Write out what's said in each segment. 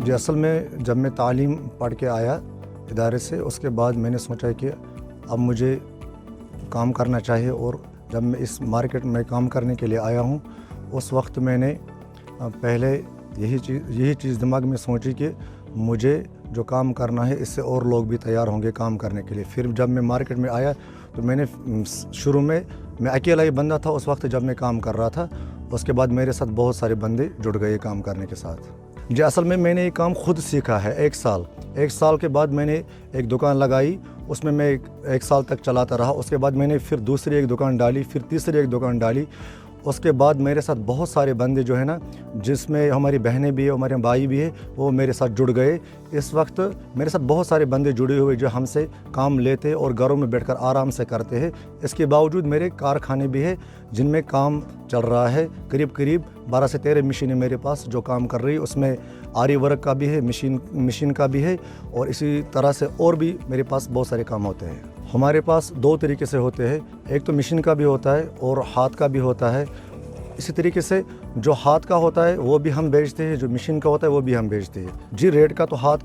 जी असल में जब मैं तालीम पढ़ के आया इदारे से, उसके बाद मैंने सोचा कि अब मुझे काम करना चाहिए। और जब मैं इस मार्केट में काम करने के लिए आया हूँ, उस वक्त मैंने पहले यही चीज़ दिमाग में सोची कि मुझे जो काम करना है इससे और लोग भी तैयार होंगे काम करने के लिए। फिर जब मैं मार्केट में आया तो मैंने शुरू में मैं अकेला ही बंदा था उस वक्त जब मैं काम कर रहा था। उसके बाद मेरे साथ बहुत सारे बंदे जुड़ गए काम करने के साथ। जी असल में मैंने ये काम खुद सीखा है। एक साल के बाद मैंने एक दुकान लगाई, उसमें मैं एक साल तक चलाता रहा। उसके बाद मैंने फिर दूसरी एक दुकान डाली, फिर तीसरी एक दुकान डाली। उसके बाद मेरे साथ बहुत सारे बंदे जो है ना, जिसमें हमारी बहनें भी है, हमारे भाई भी है, वो मेरे साथ जुड़ गए। इस वक्त मेरे साथ बहुत सारे बंदे जुड़े हुए जो हमसे काम लेते और घरों में बैठकर आराम से करते हैं। इसके बावजूद मेरे कारखाने भी है जिनमें काम चल रहा है। करीब 12 से 13 मशीनें मेरे पास जो काम कर रही है। उसमें आरी वर्क का भी है, मशीन का भी है, और इसी तरह से और भी मेरे पास बहुत सारे काम होते हैं। हमारे पास 2 तरीके से होते हैं, एक तो मशीन का भी होता है और हाथ का भी होता है। इसी तरीके से जो हाथ का होता है वो भी हम बेचते हैं, जो मशीन का होता है वो भी हम बेचते हैं। जी रेट का तो हाथ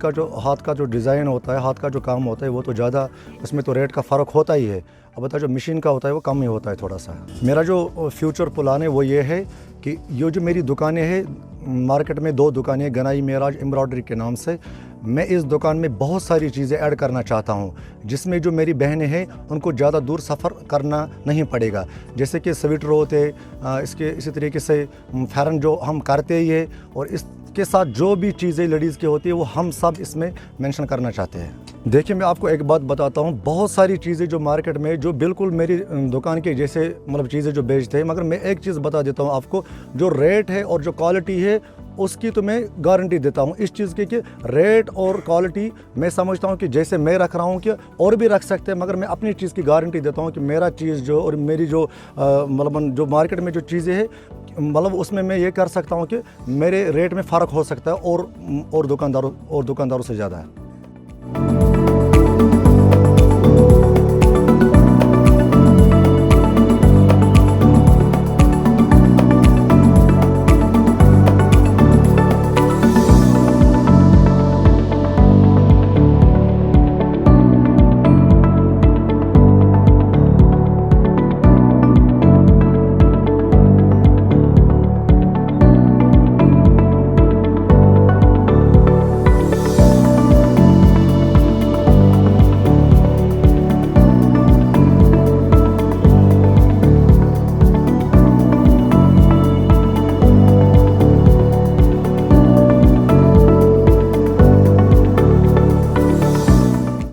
का जो डिज़ाइन होता है, हाथ का जो काम होता है वो तो ज़्यादा, उसमें तो रेट का फ़र्क होता ही है। अब जो मशीन का होता है वो कम ही होता है थोड़ा सा। मेरा जो फ्यूचर प्लान है वो ये है कि ये जो मेरी दुकानें हैं, मार्केट में 2 दुकानें, गनाई मेराज एम्ब्रॉयडरी के नाम से, मैं इस दुकान में बहुत सारी चीज़ें ऐड करना चाहता हूँ, जिसमें जो मेरी बहनें हैं उनको ज़्यादा दूर सफ़र करना नहीं पड़ेगा। जैसे कि स्वेटर होते, इसी तरीके से फ़ैरन जो हम करते ही है, और इसके साथ जो भी चीज़ें लेडीज़ की होती है वो हम सब इसमें मेंशन करना चाहते हैं। देखिए मैं आपको एक बात बताता हूँ, बहुत सारी चीज़ें जो मार्केट में जो बिल्कुल मेरी दुकान के जैसे मतलब चीज़ें जो बेचते हैं, मगर मैं एक चीज़ बता देता हूँ आपको, जो रेट है और जो क्वालिटी है उसकी तो मैं गारंटी देता हूँ इस चीज़ की कि रेट और क्वालिटी मैं समझता हूँ कि जैसे मैं रख रहा हूँ कि और भी रख सकते हैं, मगर मैं अपनी चीज़ की गारंटी देता हूँ कि मेरा चीज़ जो और मेरी जो मतलब जो मार्केट में जो चीज़ें हैं, मतलब उसमें मैं ये कर सकता हूँ कि मेरे रेट में फ़र्क हो सकता है और दुकानदारों से ज़्यादा है।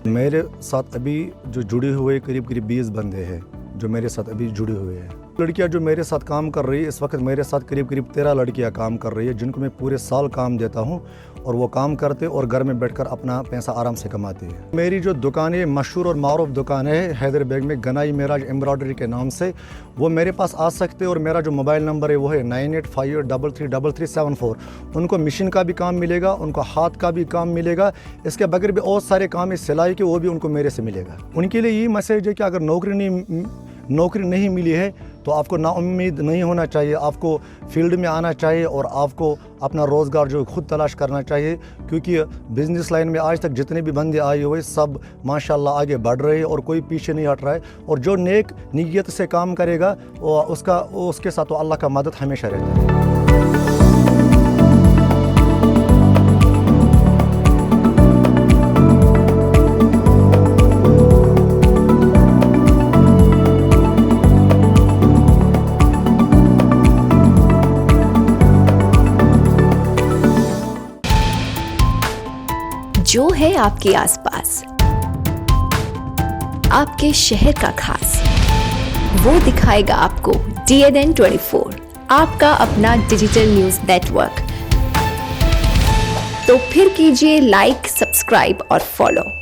मेरे साथ अभी जो जुड़े हुए करीब 20 बंदे हैं जो मेरे साथ अभी जुड़े हुए हैं। लड़कियां जो मेरे साथ काम कर रही है, इस वक्त मेरे साथ करीब 13 लड़कियां काम कर रही है, जिनको मैं पूरे साल काम देता हूं, और वो काम करते और घर में बैठकर अपना पैसा आराम से कमाते हैं। मेरी जो दुकान है, मशहूर और मारूफ दुकान है हैदराबाद में, गनाई मेराज एम्ब्रॉयडरी के नाम से, वो मेरे पास आ सकते हैं। और मेरा जो मोबाइल नंबर है वो है 9858333374। उनको मशीन का भी काम मिलेगा, उनको हाथ का भी काम मिलेगा, इसके बगैर भी और सारे काम है सिलाई के, वो भी उनको मेरे से मिलेगा। उनके लिए ये मैसेज है कि अगर नौकरी नहीं मिली है तो आपको नाउम्मीद नहीं होना चाहिए, आपको फील्ड में आना चाहिए और आपको अपना रोज़गार जो खुद तलाश करना चाहिए। क्योंकि बिज़नेस लाइन में आज तक जितने भी बंदे आए हुए सब माशाल्लाह आगे बढ़ रहे हैं और कोई पीछे नहीं हट रहा है। और जो नेक नीयत से काम करेगा उसके साथ तो अल्लाह का मदद हमेशा रहता है। जो है आपके आसपास, आपके शहर का खास, वो दिखाएगा आपको DNN 24, आपका अपना डिजिटल न्यूज नेटवर्क। तो फिर कीजिए लाइक, सब्सक्राइब और फॉलो।